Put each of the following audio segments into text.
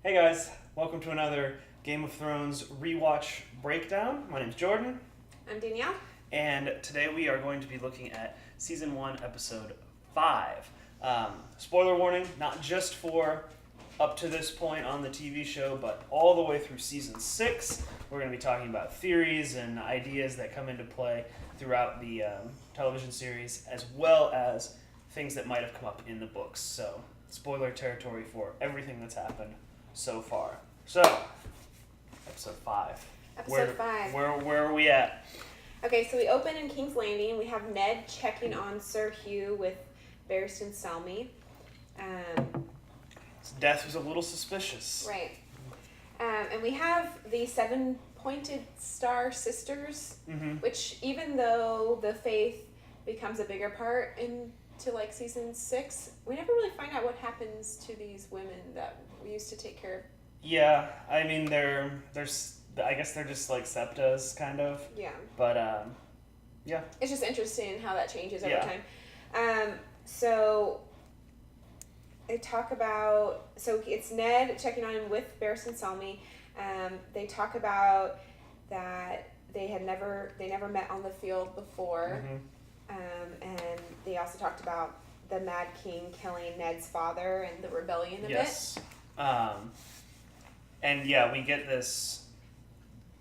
Hey guys, welcome to another Game of Thrones rewatch breakdown. My name's Jordan, I'm Danielle. and today we are going to be looking at Season 1, Episode 5. Spoiler warning, not just for up to this point on the TV show, but all the way through Season 6. We're going to be talking about theories and ideas that come into play throughout the television series, as well as things that might have come up in the books. So, spoiler territory for everything that's happened so far. So, episode 5. Episode 5. Where are we at? Okay, so we open in King's Landing. We have Ned checking on Sir Hugh with Barristan Selmy. His death was a little suspicious. Right. And we have the 7-pointed star sisters, which even though the faith becomes a bigger part into like season 6, we never really find out what happens to these women that we used to take care of. Yeah, I mean I guess they're just like septas kind of. Yeah. But yeah. It's just interesting how that changes over Yeah. time. So they talk about, so it's Ned checking on him with Barristan Selmy. They talk about that they never met on the field before. And they also talked about the Mad King killing Ned's father and the rebellion of Yes. And yeah, we get this.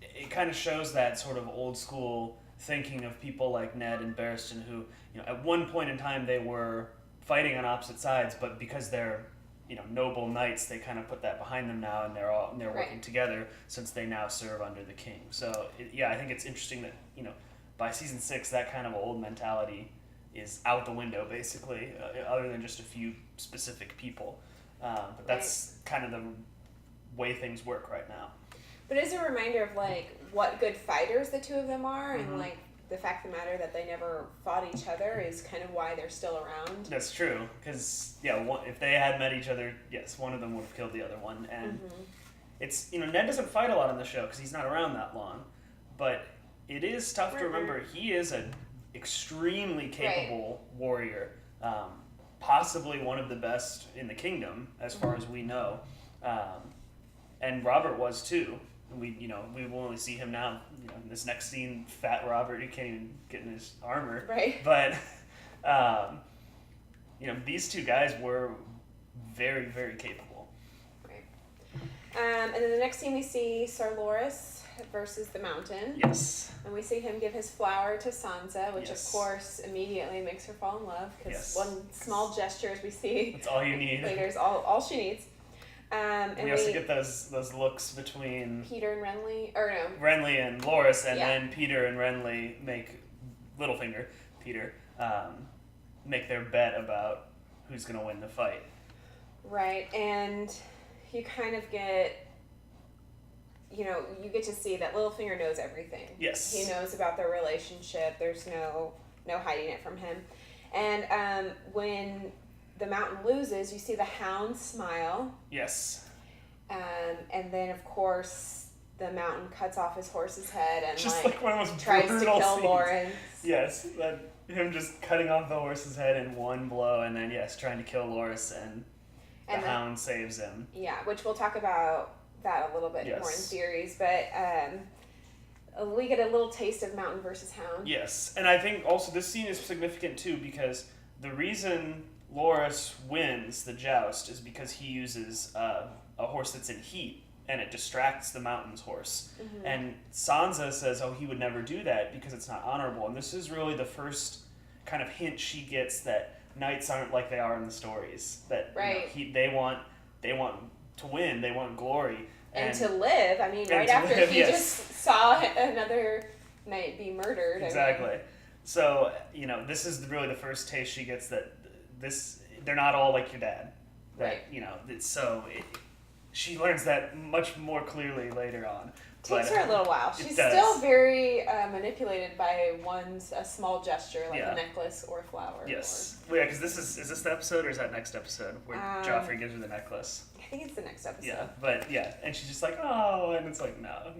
It kind of shows that sort of old school thinking of people like Ned and Barristan, who, at one point in time they were fighting on opposite sides, but because they're, noble knights, they kind of put that behind them now, and they're working together since they now serve under the king. So I think it's interesting that by season 6 that kind of old mentality is out the window basically, other than just a few specific people. But that's kind of the way things work right now. But it's a reminder of like what good fighters the two of them are, and like the fact of the matter that they never fought each other is kind of why they're still around. That's true, because if they had met each other, yes, one of them would have killed the other one. And it's Ned doesn't fight a lot on the show because he's not around that long, but it is tough to remember he is an extremely capable warrior, possibly one of the best in the kingdom as far as we know, and Robert was too. We will only see him now. In this next scene, fat Robert, he can't even get in his armor. Right. But these two guys were very, very capable. Right. And then the next scene we see Sir Loras versus the Mountain. Yes. And we see him give his flower to Sansa, which of course immediately makes her fall in love because one small gesture, as we see. That's all you need. Later is all she needs. And we also get those looks between Peter and Renly, Renly and Loras, and then Peter and Renly make Peter make their bet about who's going to win the fight. Right, and you kind of get, you get to see that Littlefinger knows everything. Yes. He knows about their relationship. There's no hiding it from him. And when the Mountain loses, you see the Hound smile. Yes. And then, of course, the Mountain cuts off his horse's head and just like one of the most tries to kill scenes. Lawrence. Yes, him just cutting off the horse's head in one blow, and then trying to kill Loras, and the Hound saves him. Yeah, which we'll talk about that a little bit more in theories, but we get a little taste of Mountain versus Hound. Yes, and I think also this scene is significant too, because the reason Loras wins the joust is because he uses a horse that's in heat, and it distracts the Mountain's horse. And Sansa says, he would never do that because it's not honorable. And this is really the first kind of hint she gets that knights aren't like they are in the stories. That they want to win, they want glory. And to live. I mean, right after he just saw another knight be murdered. Exactly. So, this is really the first taste she gets that they're not all like your dad. That, she learns that much more clearly later on. Takes her a little while. She's still very manipulated by a small gesture, like a necklace or a flower. Yes. Well, because is this the episode or is that next episode where Joffrey gives her the necklace? I think it's the next episode. Yeah, but and she's just like, oh, and it's like, no.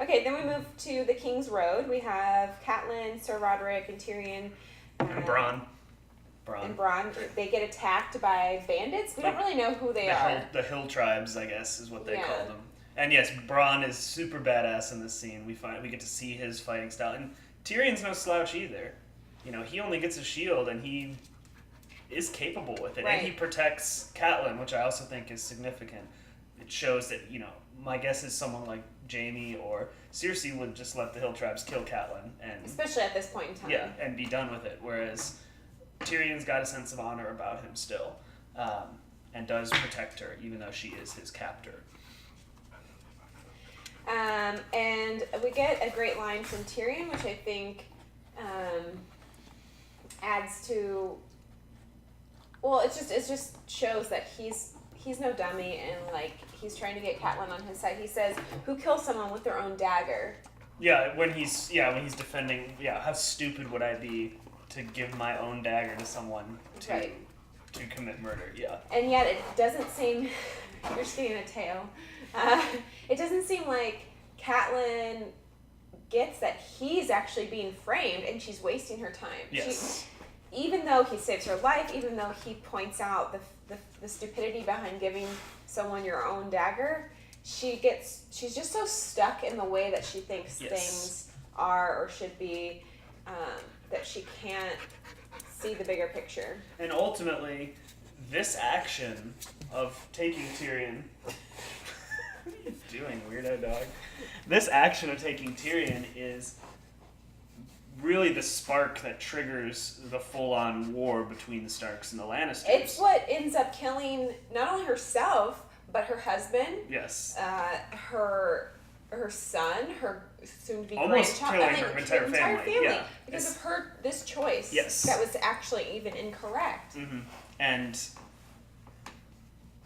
Okay, then we move to the King's Road. We have Catelyn, Sir Roderick, and Tyrion. And Bronn. and Bronn, they get attacked by bandits. We don't really know who they are. The hill tribes, I guess, is what they call them. And yes, Bronn is super badass in this scene. We get to see his fighting style, and Tyrion's no slouch either. You know, he only gets a shield, and he is capable with it, and he protects Catelyn, which I also think is significant. It shows that, you know, my guess is someone like Jaime or Cersei would just let the hill tribes kill Catelyn, and especially at this point in time. Yeah, and be done with it. Whereas Tyrion's got a sense of honor about him still, and does protect her, even though she is his captor. And we get a great line from Tyrion, which I think adds to. Well, it just shows that he's no dummy, and like he's trying to get Catelyn on his side. He says, "Who kills someone with their own dagger?" Yeah, when he's defending. Yeah, how stupid would I be to give my own dagger to someone to commit murder? Yeah. And yet it doesn't seem. You're skinning a tail. It doesn't seem like Catelyn gets that he's actually being framed and she's wasting her time. Yes. Even though he saves her life, even though he points out the stupidity behind giving someone your own dagger, she's just so stuck in the way that she thinks things are or should be, that she can't see the bigger picture. And ultimately, this action of taking Tyrion... What are you doing, weirdo dog? This action of taking Tyrion is really the spark that triggers the full-on war between the Starks and the Lannisters. It's what ends up killing not only herself, but her husband. Yes. Her son, her soon-to-be almost grandchild. Killing her entire family. Yeah. Because of this choice. Yes. That was actually even incorrect. Mm-hmm. And...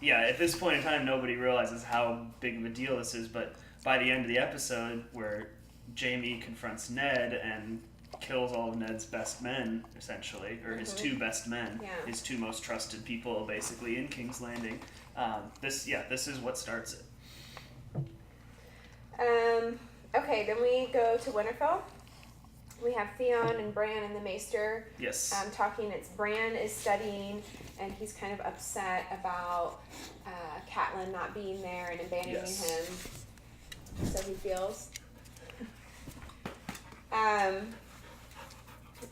yeah, at this point in time, nobody realizes how big of a deal this is, but by the end of the episode, where Jaime confronts Ned and kills all of Ned's best men, essentially, or his two best men, his two most trusted people, basically, in King's Landing, this is what starts it. Okay, then we go to Winterfell. We have Theon and Bran and the Maester talking. It's Bran is studying, and he's kind of upset about Catelyn not being there and abandoning him. So he feels.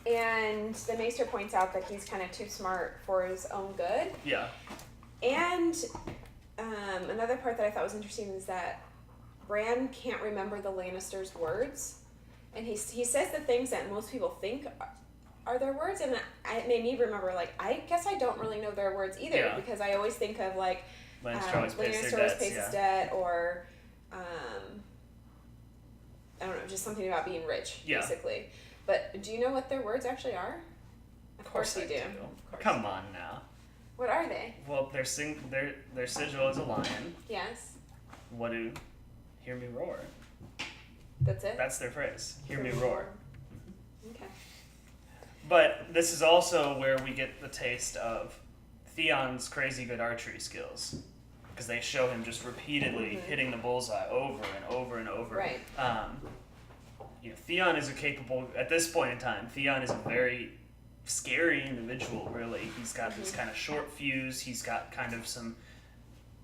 And the Maester points out that he's kind of too smart for his own good. Yeah. And another part that I thought was interesting is that Bran can't remember the Lannisters' words. And he says the things that most people think are their words, and it made me remember, like, I guess I don't really know their words either, because I always think of, like, Lannister always pays his debt, or, I don't know, just something about being rich, basically. But do you know what their words actually are? Of course we do. Of course. Come on now. What are they? Well, their sigil is a lion. Yes. What do... Hear me roar. That's it? That's their phrase. Hear me roar. Okay. But this is also where we get the taste of Theon's crazy good archery skills. Because they show him just repeatedly hitting the bullseye over and over and over. Right. Theon is at this point in time, Theon is a very scary individual, really. He's got this kind of short fuse. He's got kind of some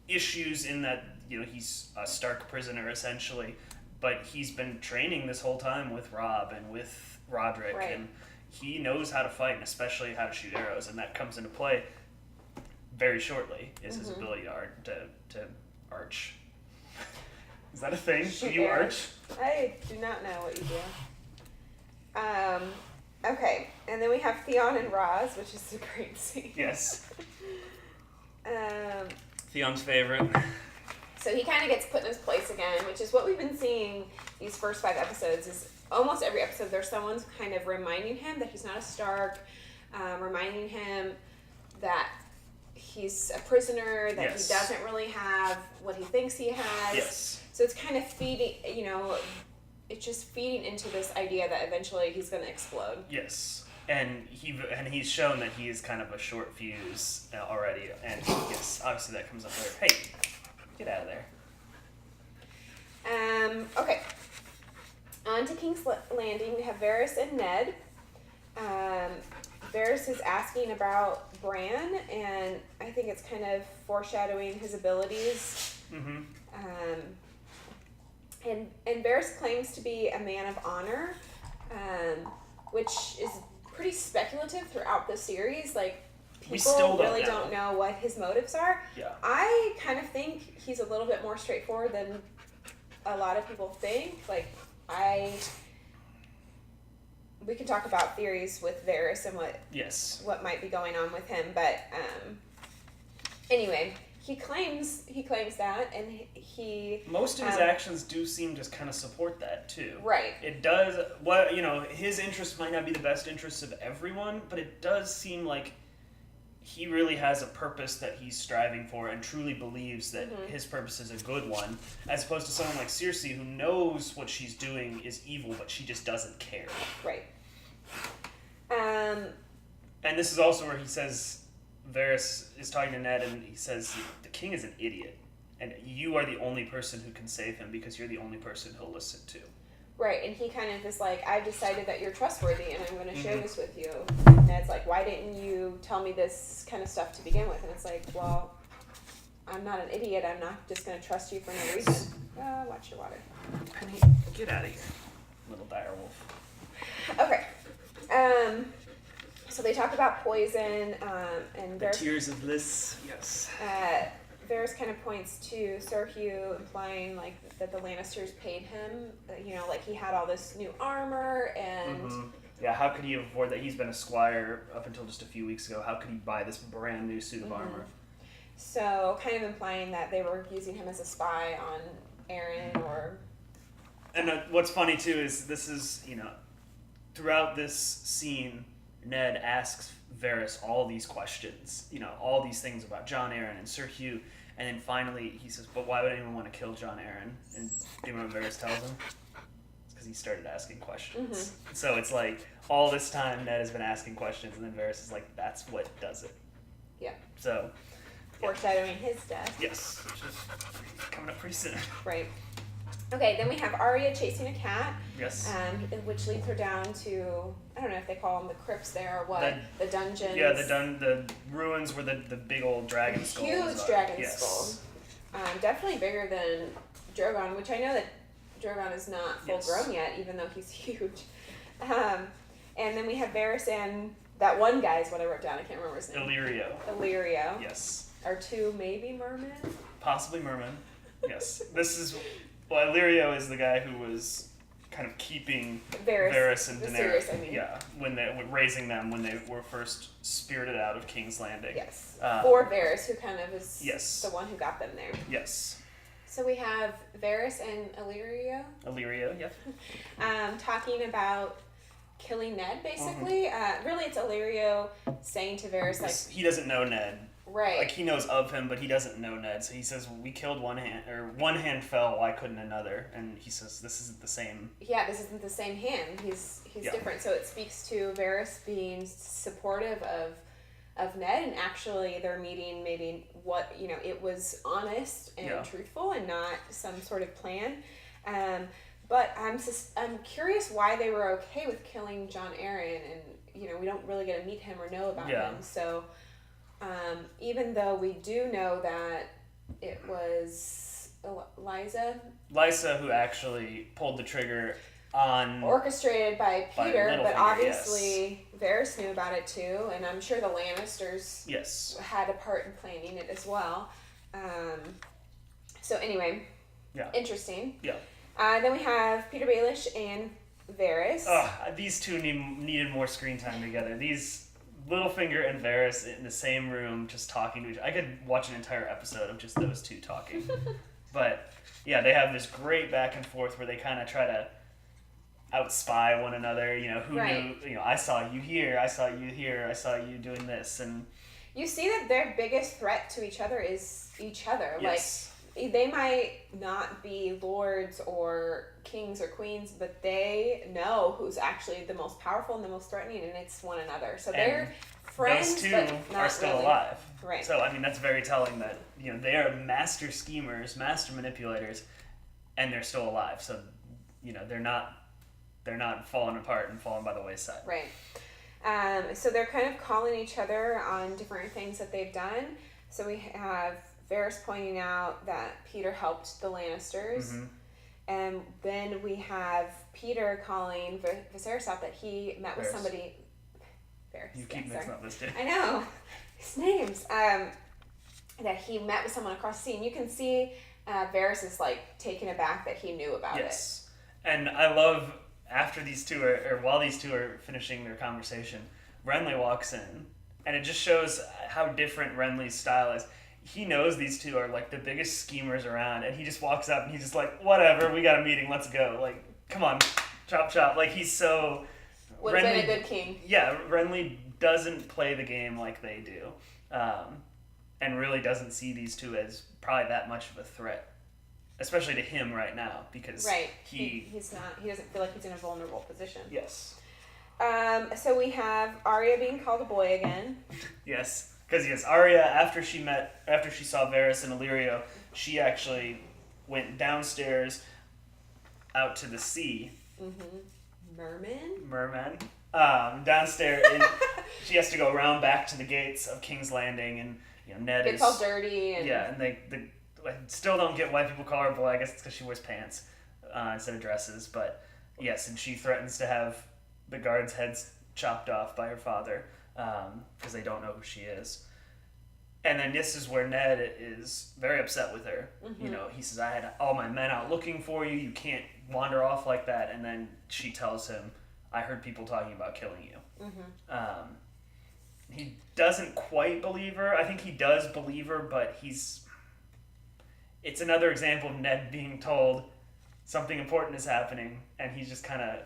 issues in that, he's a Stark prisoner, essentially. But he's been training this whole time with Robb and with Roderick, and he knows how to fight, and especially how to shoot arrows, and that comes into play very shortly, is his ability to arch. Is that a thing? Shoot Do you arrows. arch? I do not know what you do. Okay, and then we have Theon and Raz, which is a great scene. Yes. Theon's favorite. So he kind of gets put in his place again, which is what we've been seeing these first 5 episodes. Is almost every episode there's someone kind of reminding him that he's not a Stark, reminding him that he's a prisoner, that he doesn't really have what he thinks he has. Yes. So it's kind of feeding, it's just feeding into this idea that eventually he's going to explode. Yes. And he's shown that he is kind of a short fuse already, and yes, obviously that comes up later. Hey, get out of there. Okay. On to King's Landing. We have Varys and Ned. Varys is asking about Bran, and I think it's kind of foreshadowing his abilities. Mm-hmm. And Varys claims to be a man of honor, which is pretty speculative throughout the series. Like, We still people don't really know. don't know what his motives are. Yeah. I kind of think he's a little bit more straightforward than a lot of people think. Like, we can talk about theories with Varys and what might be going on with him, but anyway, he claims that, and he most of his actions do seem to kind of support that too. Right. It does. His interests might not be the best interests of everyone, but it does seem like he really has a purpose that he's striving for and truly believes that his purpose is a good one, as opposed to someone like Cersei who knows what she's doing is evil, but she just doesn't care. Right. And this is also where he says, Varys is talking to Ned, and he says, the king is an idiot, and you are the only person who can save him because you're the only person he'll listen to. Right, and he kind of is like, I've decided that you're trustworthy, and I'm going to share this with you. And Ned's like, why didn't you tell me this kind of stuff to begin with? And it's like, well, I'm not an idiot. I'm not just going to trust you for no reason. Watch your water. Penny, get out of here, little direwolf. Okay. So they talk about poison, and The tears of bliss, yes. Varys kind of points to Sir Hugh, implying like that the Lannisters paid him. Like he had all this new armor, and yeah, how could he afford that? He's been a squire up until just a few weeks ago. How could he buy this brand new suit of armor? So kind of implying that they were using him as a spy on Aaron, or. And what's funny too is this is throughout this scene, Ned asks Varys all these questions, all these things about Jon Arryn and Sir Hugh, and then finally he says, but why would anyone want to kill Jon Arryn? And do you know what Varys tells him? It's because he started asking questions. So it's like, all this time Ned has been asking questions, and then Varys is like, that's what does it. Yeah. So. Foreshadowing his death. Yes, which is coming up pretty soon. Right. Okay, then we have Arya chasing a cat. Yes. Which leads her down to, I don't know if they call them the crypts there or what, the dungeons. Yeah, the ruins where the big old dragon skull is. Huge dragon skull. Definitely bigger than Drogon, which I know that Drogon is not full grown yet, even though he's huge. And then we have Varys and that one guy is what I wrote down. I can't remember his name. Illyrio. Yes. Are two maybe mermen? Possibly mermen. Yes. Illyrio is the guy who was kind of keeping Varys and Daenerys. Series, I mean. Yeah, when they were raising them when they were first spirited out of King's Landing. Yes. Or Varys, who kind of is the one who got them there. Yes. So we have Varys and Illyrio. Yep. Talking about killing Ned, basically. Really, it's Illyrio saying to Varys, like... He doesn't know Ned. Right. Like, he knows of him, but he doesn't know Ned. So he says, well, we killed one hand, or one hand fell, why couldn't another? And he says, this isn't the same. Yeah, this isn't the same hand. He's different. So it speaks to Varys being supportive of Ned, and actually their meeting maybe it was honest and truthful and not some sort of plan. But I'm curious why they were okay with killing Jon Arryn, and we don't really get to meet him or know about him. So even though we do know that it was Lysa who actually pulled the trigger on orchestrated by Peter, but obviously Varys knew about it too, and I'm sure the Lannisters had a part in planning it as well. So anyway, interesting. Yeah. Then we have Peter Baelish and Varys. These two needed more screen time together. Littlefinger and Varys in the same room just talking to each other. I could watch an entire episode of just those two talking. But yeah, they have this great back and forth where they kind of try to outspy one another. Who knew? I saw you here. I saw you here. I saw you doing this, and you see that their biggest threat to each other is each other. Yes. Like, they might not be lords or kings or queens, but they know who's actually the most powerful and the most threatening, and it's one another. So they're friends, those two but not are still really alive. Right. So that's very telling that they are master schemers, master manipulators, and they're still alive. So they're not falling apart and falling by the wayside. Right. So they're kind of calling each other on different things that they've done. So we have Varys pointing out that Peter helped the Lannisters. Mm-hmm. And then we have Peter calling Viserys out that he met with somebody. Varys. You keep mixing up this, too. I know. His names. That he met with someone across the sea. And you can see Varys is like taken aback that he knew about it. Yes. And I love, after these two or while these two are finishing their conversation, Renly walks in. And it just shows how different Renly's style is. He knows these two are like the biggest schemers around, and he just walks up and he's just like, whatever, we got a meeting, let's go. Like, come on, chop chop. Like, he's so... Would have been a good king. Yeah, Renly doesn't play the game like they do. And really doesn't see these two as probably that much of a threat. Especially to him right now, because he's not, he doesn't feel like he's in a vulnerable position. Yes. So we have Arya being called a boy again. Yes. Because yes, Arya, after she saw Varys and Illyrio, she actually went downstairs out to the sea. Mm-hmm. Merman. Downstairs, and she has to go around back to the gates of King's Landing, and Ned gets all dirty. And they still don't get why people call her boy. I guess it's because she wears pants instead of dresses. But yes, and she threatens to have the guards' heads chopped off by her father. Because they don't know who she is. And then this is where Ned is very upset with her. Mm-hmm. He says, I had all my men out looking for you. You can't wander off like that. And then she tells him, I heard people talking about killing you. Mm-hmm. He doesn't quite believe her. I think he does believe her, but it's another example of Ned being told something important is happening, and he's just kind of...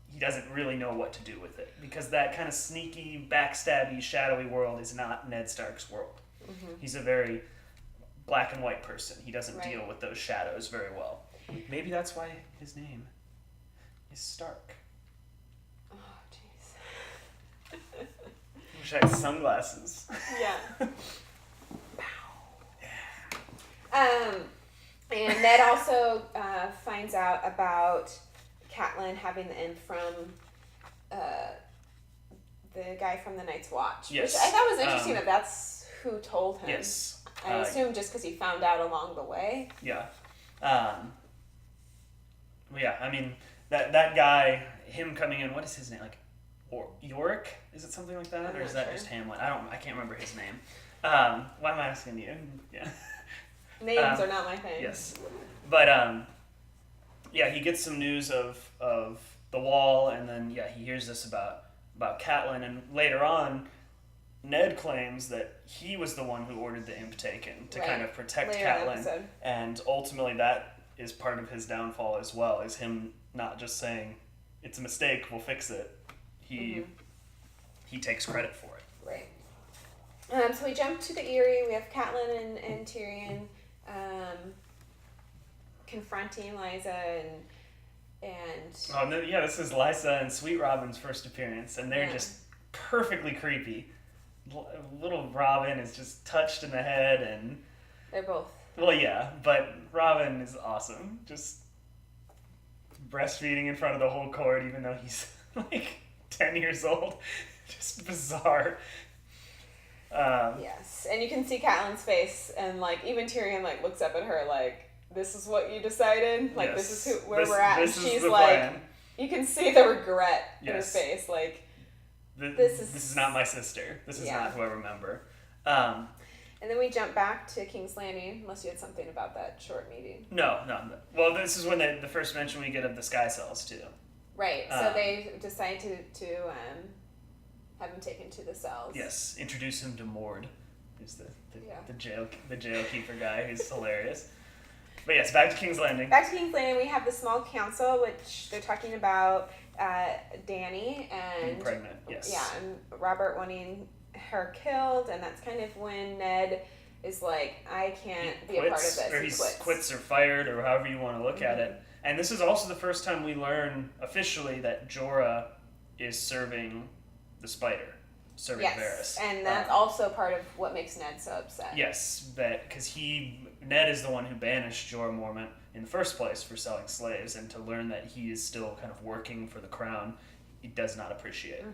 He doesn't really know what to do with it, because that kind of sneaky, backstabby, shadowy world is not Ned Stark's world. Mm-hmm. He's a very black and white person. He doesn't deal with those shadows very well. Maybe that's why his name is Stark. Oh, jeez. Wish I had sunglasses. Yeah. And Ned also finds out about Catelyn having the imp from the guy from the Night's Watch. Yes. Which I thought was interesting that that's who told him. Yes. I assume just because he found out along the way. Yeah. Yeah, I mean, that guy, him coming in, what is his name? Or Yorick? Is it something like that? Or is that just Hamlet? I can't remember his name. Why am I asking you? Yeah. Names are not my thing. Yes. But, yeah, he gets some news of the wall, and then he hears this about Catelyn, and later on, Ned claims that he was the one who ordered the imp taken to kind of protect Catelyn, and ultimately that is part of his downfall as well, is him not just saying it's a mistake, we'll fix it. He takes credit for it. Right. So we jump to the Eyrie. We have Catelyn and Tyrion confronting Lysa and this is Lysa and Sweet Robin's first appearance, and they're just perfectly creepy. Little Robin is just touched in the head, and they're both. Well, yeah, but Robin is awesome. Just breastfeeding in front of the whole court, even though he's like 10 years old. Just bizarre. Yes, and you can see Catelyn's face, and like even Tyrion like looks up at her like, "This is what you decided. Like this is where we're at." And she's like, plan. You can see the regret in her face. Like, this is not my sister. This is not who I remember. And then we jump back to King's Landing, unless you had something about that short meeting. No. Well, this is when the first mention we get of the Sky Cells too. Right. So they decide to have him taken to the cells. Yes. Introduce him to Mord, who's the jailkeeper guy who's hilarious. But yes, back to King's Landing. Back to King's Landing, we have the small council, which they're talking about Dany and being pregnant. Yes. Yeah, and Robert wanting her killed, and that's kind of when Ned is like, I can't be a part of this. Or he quits or fired, or however you want to look at it. And this is also the first time we learn officially that Jorah is serving the spider, serving Varys. And that's also part of what makes Ned so upset. Yes, because Ned is the one who banished Jorah Mormont in the first place for selling slaves, and to learn that he is still kind of working for the crown, he does not appreciate.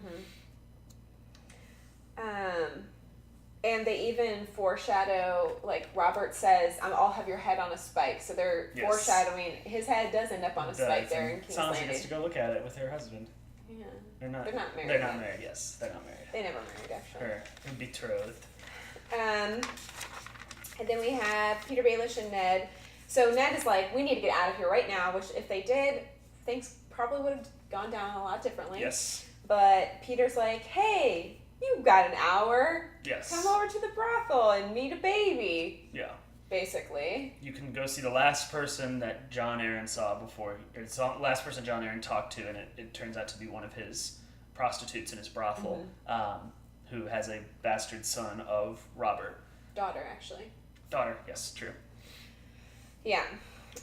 And they even foreshadow, like Robert says, I'll have your head on a spike. So they're foreshadowing his head does end up on a spike there in King's Landing. Sansa gets to go look at it with her husband. Yeah. They're not married. They're not married, yes. They're not married. They never married, actually. They're betrothed. And then we have Peter Baelish and Ned. So Ned is like, we need to get out of here right now, which if they did, things probably would have gone down a lot differently. Yes. But Peter's like, hey, you've got an hour. Yes. Come over to the brothel and meet a baby. Yeah. Basically. You can go see the last person that John Aaron saw before. It's the last person John Aaron talked to, and it turns out to be one of his prostitutes in his brothel, who has a bastard son of Robert. Daughter, actually. Daughter, yes, true. Yeah.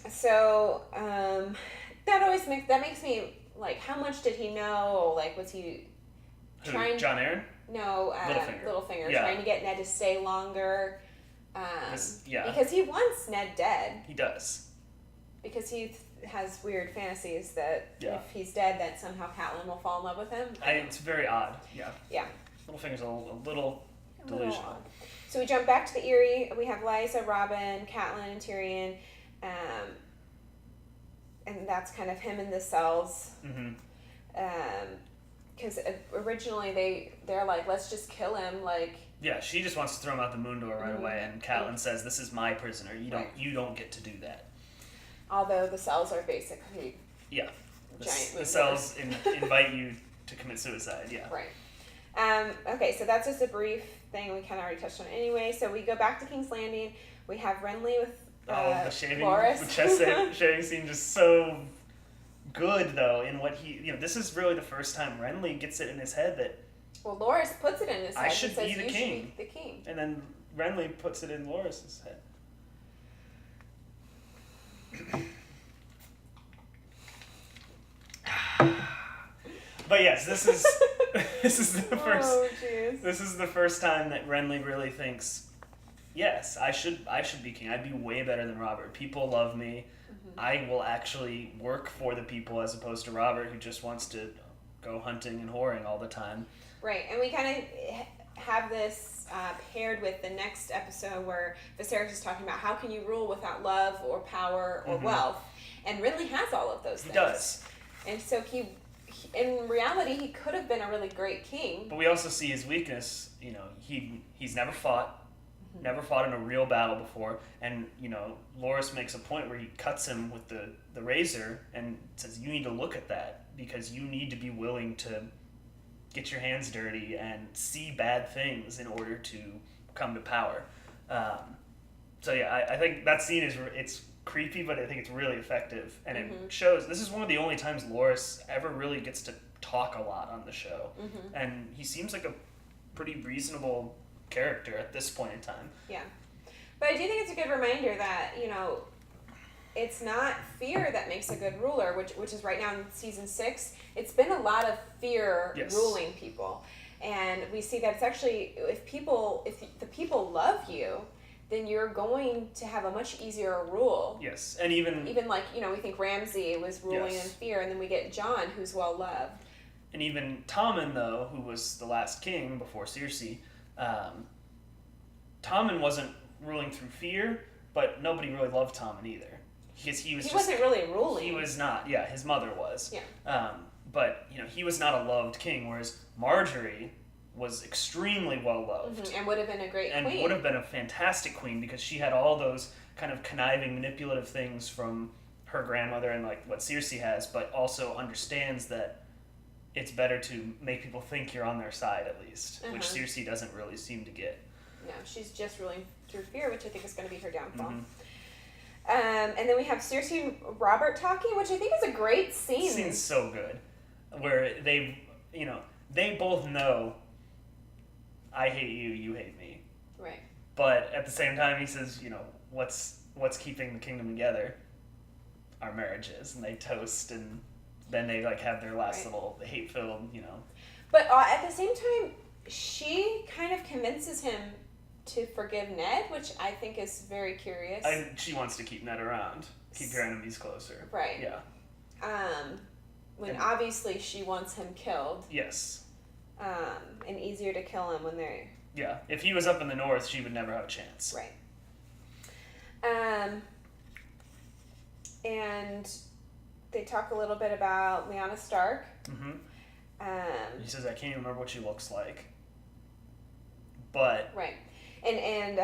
So, that makes me, like, how much did he know? Like, was he trying... John Aaron? No, Littlefinger. Yeah. Trying to get Ned to stay longer. Yeah. Because he wants Ned dead. He does. Because he has weird fantasies that if he's dead, that somehow Catelyn will fall in love with him. It's very odd, yeah. Yeah. Littlefinger's a little delusional. So we jump back to the Eyrie. We have Lysa, Robin, Catelyn, and Tyrion. And that's kind of him in the cells. Because originally they're like, let's just kill him, like... Yeah, she just wants to throw him out the moon door right away, and Catelyn says, this is my prisoner. You don't get to do that. Although the cells are basically... Yeah. Giant the cells invite you to commit suicide, yeah. Right. Okay, so that's just a brief thing. We kind of already touched on it anyway. So we go back to King's Landing. We have Renly with the shaving, Loras. The chest shaving scene just so good, though, in what he... this is really the first time Renly gets it in his head that... Well, Loras puts it in his head. I should be the king. The king. And then Renly puts it in Loras' head. But yes, this is the first. Oh, jeez. This is the first time that Renly really thinks, yes, I should be king. I'd be way better than Robert. People love me. I will actually work for the people as opposed to Robert, who just wants to go hunting and whoring all the time. Right, and we kind of have this paired with the next episode where Viserys is talking about how can you rule without love or power or wealth, and Renly has all of those things. He does. And so he in reality, he could have been a really great king. But we also see his weakness. He's never fought, never fought in a real battle before, and Loras makes a point where he cuts him with the razor and says, "You need to look at that because you need to be willing to get your hands dirty and see bad things in order to come to power." So yeah, I think that scene it's creepy, but I think it's really effective, and it shows. This is one of the only times Loras ever really gets to talk a lot on the show, and he seems like a pretty reasonable character at this point in time. Yeah, but I do think it's a good reminder that it's not fear that makes a good ruler, which is right now in season 6. It's been a lot of fear ruling people, and we see that it's actually if the people love you, then you're going to have a much easier rule. Yes, and even like we think Ramsay was ruling in fear, and then we get Jon, who's well loved. And even Tommen, though, who was the last king before Cersei, Tommen wasn't ruling through fear, but nobody really loved Tommen either. Because he wasn't really ruling. He was not. Yeah, his mother was. Yeah. But he was not a loved king, whereas Marjorie was extremely well loved. And would have been a great queen. And would have been a fantastic queen because she had all those kind of conniving, manipulative things from her grandmother and like what Cersei has, but also understands that it's better to make people think you're on their side at least, which Cersei doesn't really seem to get. No, she's just ruling through fear, which I think is going to be her downfall. And then we have Cersei and Robert talking, which I think is a great scene. The scene's so good, where they both know, I hate you, you hate me. Right. But at the same time, he says, what's keeping the kingdom together? Our marriages, and they toast, and then they like have their last little hate-filled, But at the same time, she kind of convinces him to forgive Ned, which I think is very curious. She wants to keep Ned around, keep your enemies closer. Right. Yeah. When obviously she wants him killed. Yes. and easier to kill him when they're... Yeah, if he was up in the north, she would never have a chance. Right. And they talk a little bit about Lyanna Stark. Mm-hmm. He says, I can't even remember what she looks like. But... Right. And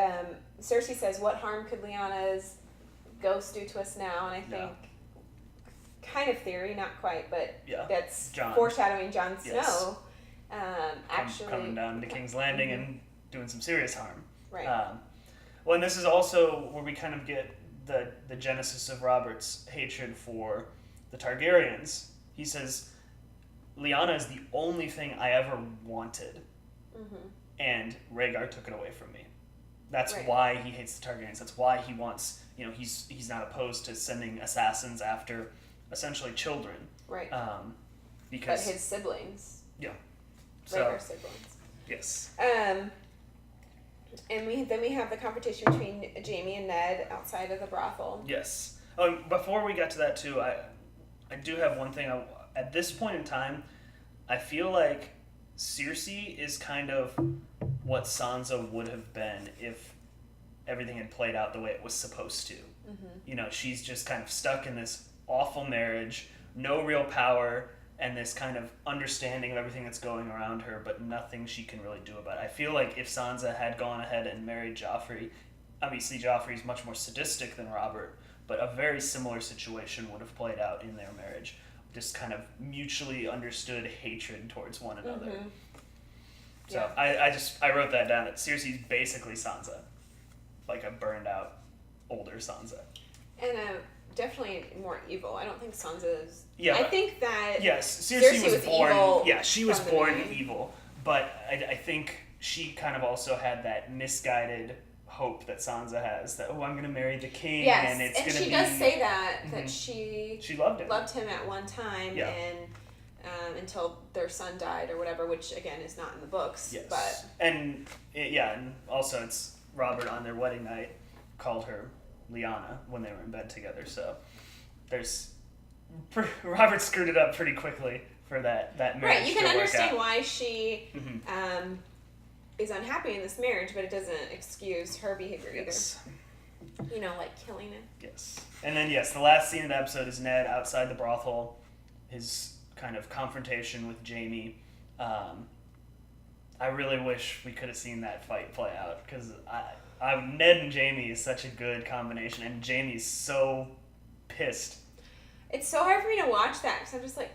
Cersei says, what harm could Lyanna's ghost do to us now? And I think, kind of theory, not quite, but that's foreshadowing Jon Snow. Yes. Actually... Coming down to King's Landing and doing some serious harm. Right. Well, and this is also where we kind of get the genesis of Robert's hatred for the Targaryens. He says, Lyanna is the only thing I ever wanted, and Rhaegar took it away from me. That's why he hates the Targaryens. That's why he wants, he's not opposed to sending assassins after essentially children. Right. Because but his siblings. Yeah. Rhaegar's siblings. Yes. And then we have the confrontation between Jaime and Ned outside of the brothel. Yes. Before we get to that too, I do have one thing. At this point in time, I feel like Cersei is kind of what Sansa would have been if everything had played out the way it was supposed to. She's just kind of stuck in this awful marriage, no real power, and this kind of understanding of everything that's going around her, but nothing she can really do about it. I feel like if Sansa had gone ahead and married Joffrey, obviously Joffrey's much more sadistic than Robert, but a very similar situation would have played out in their marriage. Just kind of mutually understood hatred towards one another. So I wrote that down, that Cersei's basically Sansa. Like a burned out, older Sansa. And definitely more evil. I don't think Sansa is... Yeah, I think that... Yes, Cersei was born... Evil. Yeah, she was born evil. But I think she kind of also had that misguided hope that Sansa has. That, I'm going to marry the king, and it's going to be... she does say that she loved him. Loved him at one time, and until their son died or whatever, which, again, is not in the books. Yes. But... And also it's Robert on their wedding night called her Lyanna when they were in bed together, so there's Robert screwed it up pretty quickly for that marriage. Right, you can understand why she is unhappy in this marriage, but it doesn't excuse her behavior either. Like killing it. Yes. And then the last scene of the episode is Ned outside the brothel, his kind of confrontation with Jaime. I really wish we could have seen that fight play out, because Ned and Jaime is such a good combination, and Jaime's so pissed. It's so hard for me to watch that, because I'm just like,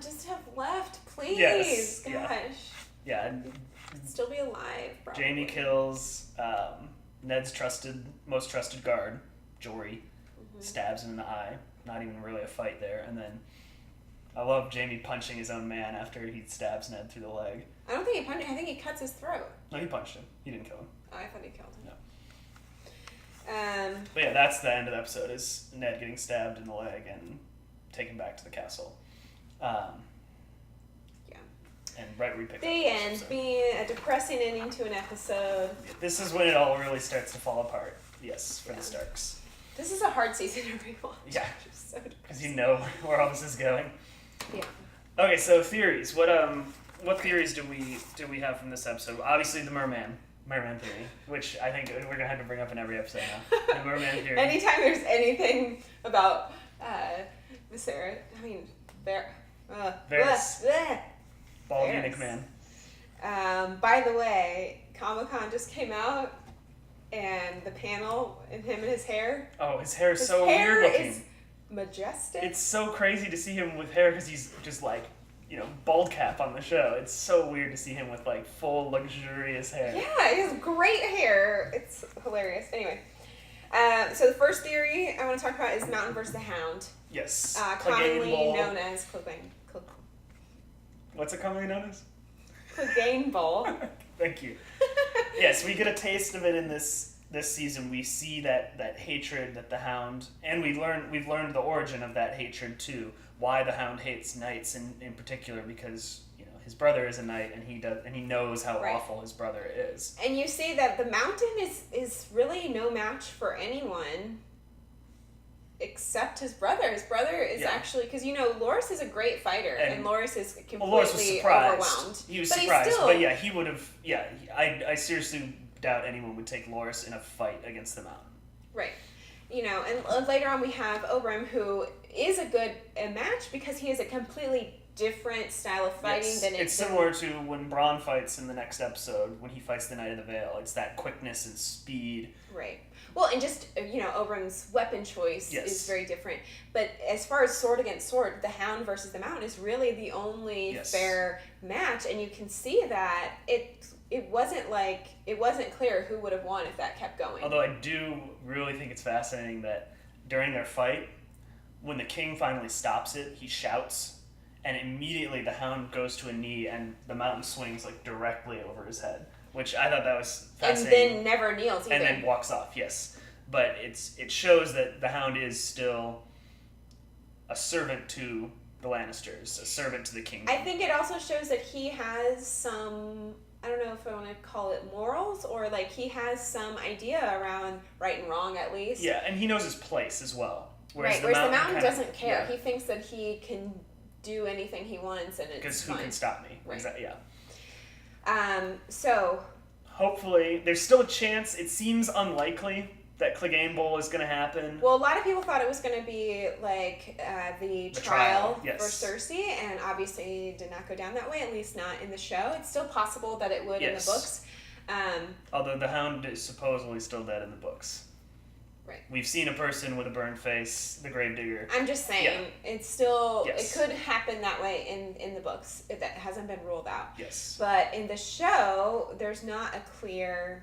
just have left, please. Yes. Gosh. Yeah. I'd still be alive, probably. Jaime kills Ned's most trusted guard, Jory, stabs him in the eye. Not even really a fight there. And then I love Jaime punching his own man after he stabs Ned through the leg. I don't think he punched him. I think he cuts his throat. No, he punched him. He didn't kill him. Oh, I thought he killed him. No. But yeah, that's the end of the episode, is Ned getting stabbed in the leg and taken back to the castle. And right where we pick up the end, being a depressing ending to an episode. This is when it all really starts to fall apart. Yes, for the Starks. This is a hard season to rewatch. Yeah, so because you know where all this is going. Yeah. Okay, so theories. What theories do we have from this episode? Obviously, the merman theory, which I think we're gonna have to bring up in every episode now. The merman theory. Anytime there's anything about Viserys, Varys. Bald eunuch man. By the way, Comic-Con just came out, and the panel and him and his hair. Oh, his hair is so weird looking. His hair is majestic. It's so crazy to see him with hair, because he's just like, bald cap on the show. It's so weird to see him with like full luxurious hair. Yeah, he has great hair. It's hilarious. Anyway, so the first theory I want to talk about is Mountain versus the Hound. Yes. Commonly known as Clegane. What's it commonly known as? Clegane Bowl. Thank you. Yes, we get a taste of it in this season. We see that hatred that the Hound, and we've learned the origin of that hatred too. Why the Hound hates knights in particular, because his brother is a knight, and he knows how awful his brother is. And you see that the Mountain is really no match for anyone accept his brother. His brother is actually, because Loris is a great fighter, and Loris is completely Loris was surprised. overwhelmed. He was surprised, but yeah, he would have. Yeah, I seriously doubt anyone would take Loris in a fight against the Mountain. Right. And later on we have Obram, who is a good match because he has a completely different style of fighting than it's similar to when Bronn fights in the next episode when he fights the Knight of the Vale. It's that quickness and speed. Right. Well, and just Obram's weapon choice is very different. But as far as sword against sword, the Hound versus the Mountain is really the only fair match, and you can see that it wasn't clear who would have won if that kept going. Although I do really think it's fascinating that during their fight, when the king finally stops it, he shouts, and immediately the Hound goes to a knee, and the Mountain swings directly over his head, which I thought that was fascinating. And then never kneels either. And then walks off, yes. But it shows that the Hound is still a servant to the Lannisters, a servant to the kingdom. I think it also shows that he has some, I don't know if I want to call it morals, or he has some idea around right and wrong at least. Yeah, and he knows his place as well. Whereas the Mountain doesn't care. Yeah. He thinks that he can do anything he wants, and it's because who can stop me? Right. Exactly. Yeah. So hopefully, there's still a chance. It seems unlikely that Clegane Bowl is going to happen. Well, a lot of people thought it was going to be the trial for Cersei, and obviously it did not go down that way. At least not in the show. It's still possible that it would in the books. Although the Hound is supposedly still dead in the books. Right. We've seen a person with a burned face, the Gravedigger. I'm just saying, it's still, it could happen that way in the books. That hasn't been ruled out. Yes. But in the show, there's not a clear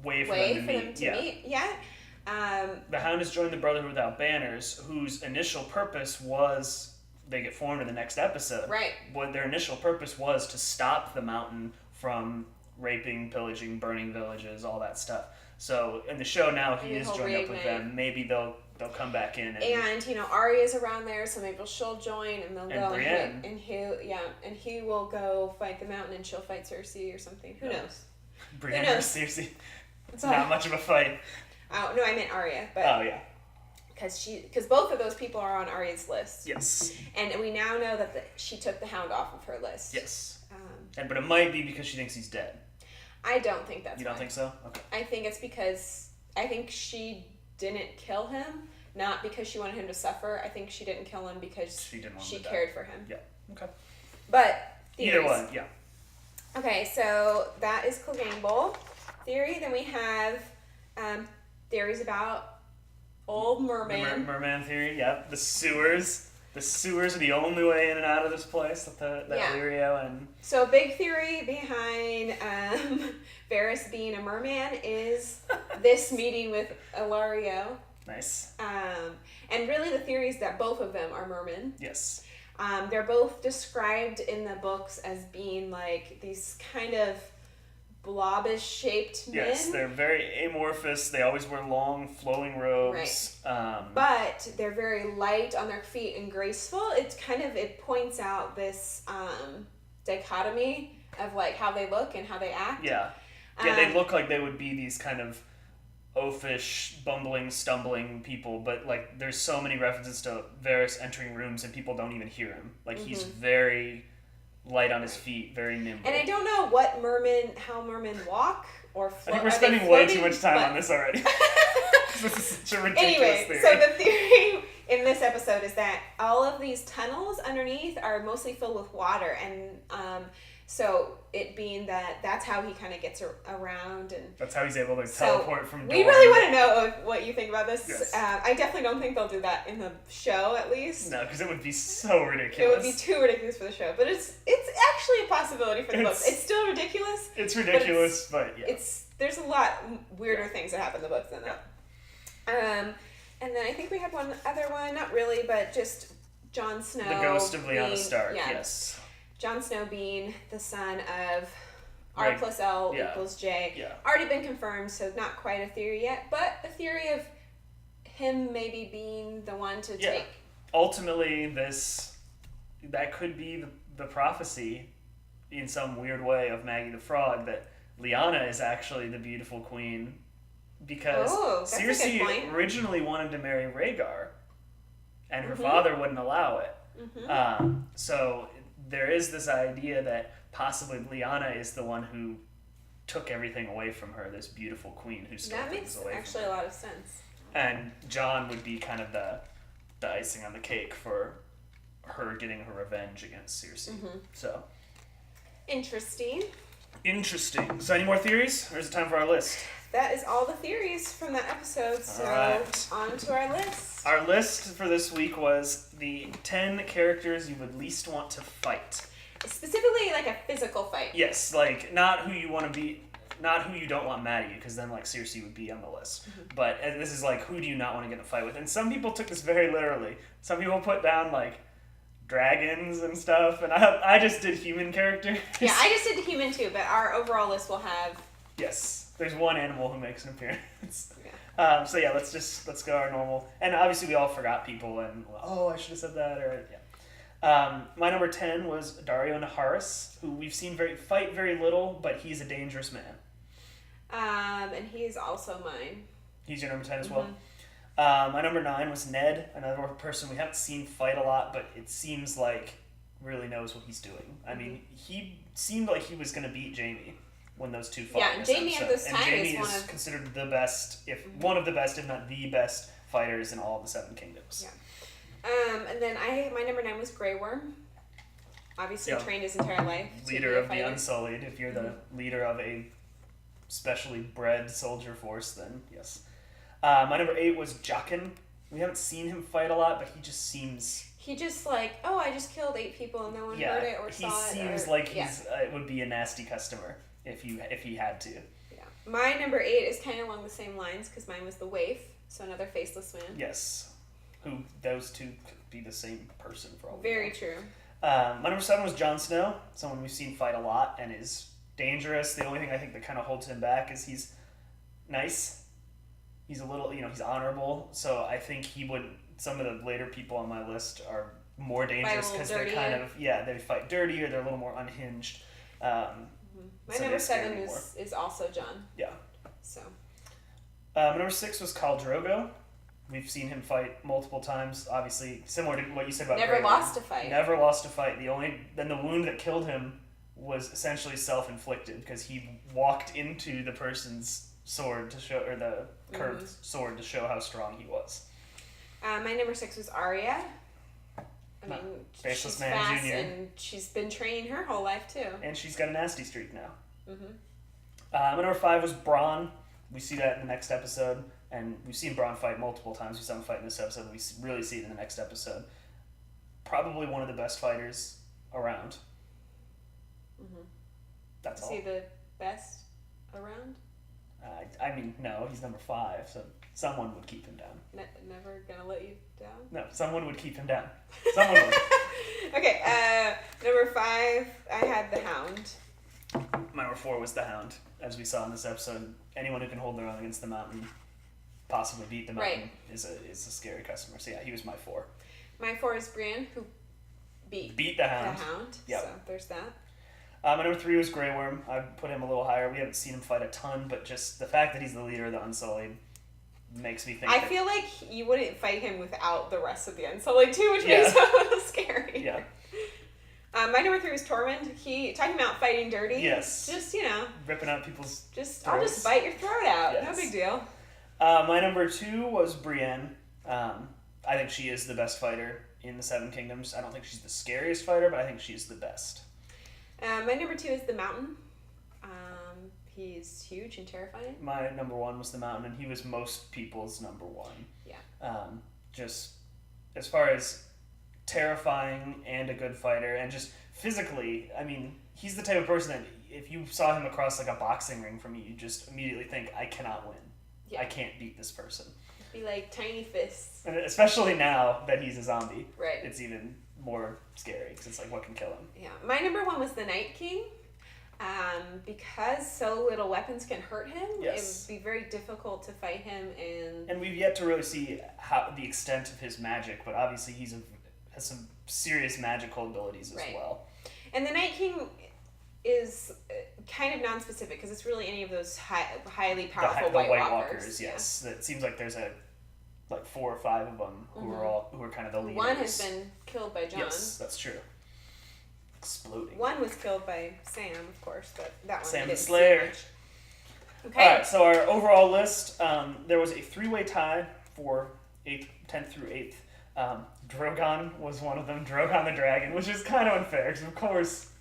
way for them to meet yet. The Hound has joined the Brotherhood Without Banners, whose initial purpose was, they get formed in the next episode. Right. What their initial purpose was to stop the Mountain from raping, pillaging, burning villages, all that stuff. So in the show now, he is joined up with them. Maybe they'll come back in. And Arya's around there, so maybe she'll join, and they'll go. Brienne. And he will go fight the Mountain, and she'll fight Cersei or something. Who knows? Brienne versus Cersei. It's not much of a fight. Oh no, I meant Arya. But yeah. Because both of those people are on Arya's list. Yes. And we now know that she took the Hound off of her list. Yes. But it might be because she thinks he's dead. I don't think that's. You don't think so? Okay. I think it's because she didn't kill him, not because she wanted him to suffer. I think she didn't kill him because she cared for him. Yeah. Okay. But either one, yeah. Okay, so that is Clegane Bowl theory. Then we have theories about Old Merman. Merman theory, yeah. The sewers. The sewers are the only way in and out of this place. That Illyrio and. So a big theory behind Varys being a merman is this meeting with Illyrio. Nice. And really the theory is that both of them are mermen. Yes. They're both described in the books as being these kind of blobbish shaped men. Yes, they're very amorphous. They always wear long flowing robes. Right. But they're very light on their feet and graceful. It points out this dichotomy of how they look and how they act. Yeah. Yeah, they look like they would be these kind of oafish, bumbling, stumbling people, but there's so many references to Varys entering rooms and people don't even hear him. He's very light on his feet, very nimble. And I don't know how mermen walk or float. I think we're spending way too much time on this already. This is such a ridiculous theory. So the theory in this episode is that all of these tunnels underneath are mostly filled with water, and so it being that's how he kind of gets around, and that's how he's able to teleport from. We really want to know what you think about this. Yes. I definitely don't think they'll do that in the show, at least. No, because it would be so ridiculous. It would be too ridiculous for the show, but it's actually a possibility for the books. It's still ridiculous. It's ridiculous, but yeah. There's a lot weirder things that happen in the books than that. And then I think we had one other one, not really, but just Jon Snow. The ghost of Lyanna Stark. Yes. Jon Snow being the son of R plus L equals J. Yeah. Already been confirmed, so not quite a theory yet, but a theory of him maybe being the one to take. Ultimately, that could be the prophecy in some weird way of Maggie the Frog, that Lyanna is actually the beautiful queen because that's a good Circe point. originally wanted to marry Rhaegar, and her Mm-hmm. father wouldn't allow it. Mm-hmm. So there is this idea that possibly Lyanna is the one who took everything away from her, this beautiful queen who stole That things makes away actually from a her. lot of sense. And Jon would be kind of the icing on the cake for her getting her revenge against Circe. Mm-hmm. So Interesting. interesting. So any more theories, or is it time for our list? That is all the theories from that episode. So Alright. on to our list. Our list for this week was the 10 characters you would least want to fight. Specifically, like a physical fight. Yes, like not who you want to be, not who you don't want mad at you, because then like Circe would be on the list. Mm-hmm. But this is like who do you not want to get in a fight with? And some people took this very literally. Some people put down like dragons and stuff, and I just did human characters. Yeah, I just did human too, but our overall list will have. Yes, there's one animal who makes an appearance. Yeah. So yeah, let's go our normal. And obviously we all forgot people, and I should have said that, or yeah. My number 10 was Dario Naharis, who we've seen fight very little, but he's a dangerous man. And he's also mine. He's your number 10 as well. Mm-hmm. My number 9 was Ned, another person we haven't seen fight a lot, but it seems like really knows what he's doing. I mean, he seemed like he was going to beat Jaime when those two fought. Yeah, in and this Jaime episode. at this and time Jaime is one of considered the best, one of the best, if not the best fighters in all of the Seven Kingdoms. Yeah. And then my number 9 was Grey Worm. Obviously trained his entire life. Leader of the Unsullied. If you're the leader of a specially bred soldier force, then yes. My number 8 was Jaqen. We haven't seen him fight a lot, but he just seems... He just like, I just killed 8 people and no one heard it or saw it. He seems like he's would be a nasty customer if he had to. Yeah. My number 8 is kind of along the same lines because mine was the Waif, so another faceless man. Yes. Who those two could be the same person for all. Very true. My number 7 was Jon Snow, someone we've seen fight a lot and is dangerous. The only thing I think that kind of holds him back is he's nice. He's a little, he's honorable. So I think he would. Some of the later people on my list are more dangerous because they're kind of they fight dirty or they're a little more unhinged. My number 7 is also Jon. Yeah. So. My number 6 was Khal Drogo. We've seen him fight multiple times. Obviously, similar to what you said about Never lost a fight. Never lost a fight. Then the wound that killed him was essentially self-inflicted because he walked into the person's sword to show, or the curved sword to show how strong he was. My number 6 was Arya. I mean, Faceless she's Man fast Jr. and she's been training her whole life too. And she's got a nasty streak now. Mm-hmm. My number 5 was Bronn. We see that in the next episode, and we've seen Bronn fight multiple times. We saw him fight in this episode. We really see it in the next episode. Probably one of the best fighters around. Mm-hmm. That's all. Is he the best around? I mean, no, he's number 5, so someone would keep him down. Never gonna let you down? No, someone would keep him down. Someone would. Okay, number 5, I had the Hound. My number 4 was the Hound. As we saw in this episode, anyone who can hold their own against the Mountain, possibly beat the Mountain, is a scary customer. So yeah, he was my 4. My 4 is Brienne, who beat the Hound. Yep. So there's that. My number 3 was Grey Worm. I put him a little higher. We haven't seen him fight a ton, but just the fact that he's the leader of the Unsullied makes me think. I feel like you wouldn't fight him without the rest of the Unsullied too, which makes him a little scary. Yeah. My number 3 was Tormund. He talking about fighting dirty. Yes. Just ripping out people's. I'll just bite your throat out. Yes. No big deal. My number 2 was Brienne. I think she is the best fighter in the Seven Kingdoms. I don't think she's the scariest fighter, but I think she's the best. My number 2 is the Mountain. He's huge and terrifying. My number 1 was the Mountain, and he was most people's number 1. Yeah. Just as far as terrifying and a good fighter, and just physically, I mean, he's the type of person that if you saw him across like a boxing ring from you just immediately think, I cannot win. Yeah. I can't beat this person. Be like tiny fists. And especially now that he's a zombie. Right. It's even more scary because it's like, what can kill him? Yeah. My number 1 was the Night King. Because so little weapons can hurt him, it would be very difficult to fight him. And we've yet to really see how the extent of his magic, but obviously has some serious magical abilities as well. And the Night King is kind of non-specific because it's really any of those highly The powerful White White Walkers, yes. It seems like there's like 4 or 5 of them who are kind of the leaders. One has been killed by Jon. Yes, that's true. Exploding. One was killed by Sam, of course, but that one Sam didn't the Slayer. see much. Okay. All right, so our overall list, there was a 3-way tie for 10th through 8th. Drogon was one of them, Drogon the Dragon, which is kind of unfair because, of course,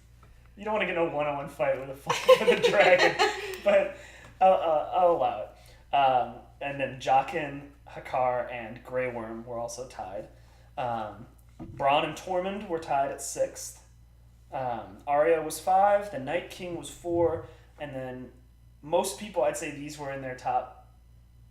you don't want to get in a one-on-one fight with a dragon, but I'll allow it. And then Jaqen, Hakar, and Grey Worm were also tied. Bronn and Tormund were tied at 6th. Arya was 5, the Night King was 4, and then most people, I'd say these were in their top.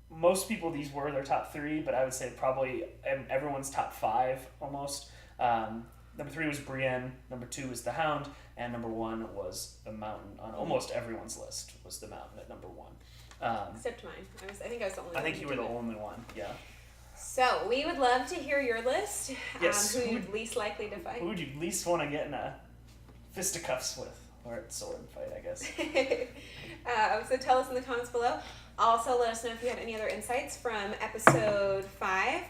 Most people, these were their top 3, but I would say probably everyone's top 5 almost. Number 3 was Brienne, number 2 was the Hound, and number 1 was the Mountain. On almost everyone's list was the Mountain at number 1. Except mine. I think I was the only one. I think you were the only one, yeah. So, we would love to hear your list. Yes. Who you'd least likely to fight. Who would you least want to get in a fisticuffs with? Or a sword fight, I guess. So tell us in the comments below. Also, let us know if you had any other insights from episode 5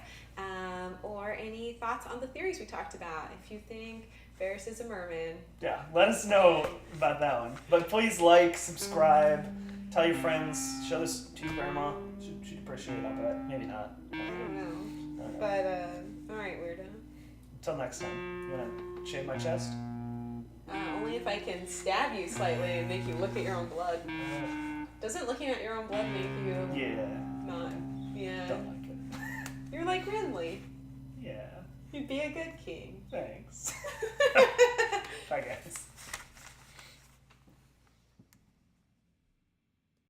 or any thoughts on the theories we talked about. If you think Varys is a merman. Yeah, let us know about that one. But please like, subscribe, tell your friends, show this to your grandma. She'd appreciate it, I bet. Maybe not. I don't know. But, alright, weirdo. Until next time, you want to shave my chest? Only if I can stab you slightly and make you look at your own blood. Doesn't looking at your own blood make you not? Yeah. Don't like it. You're like Renly. Yeah. You'd be a good king. Thanks. Bye, guys.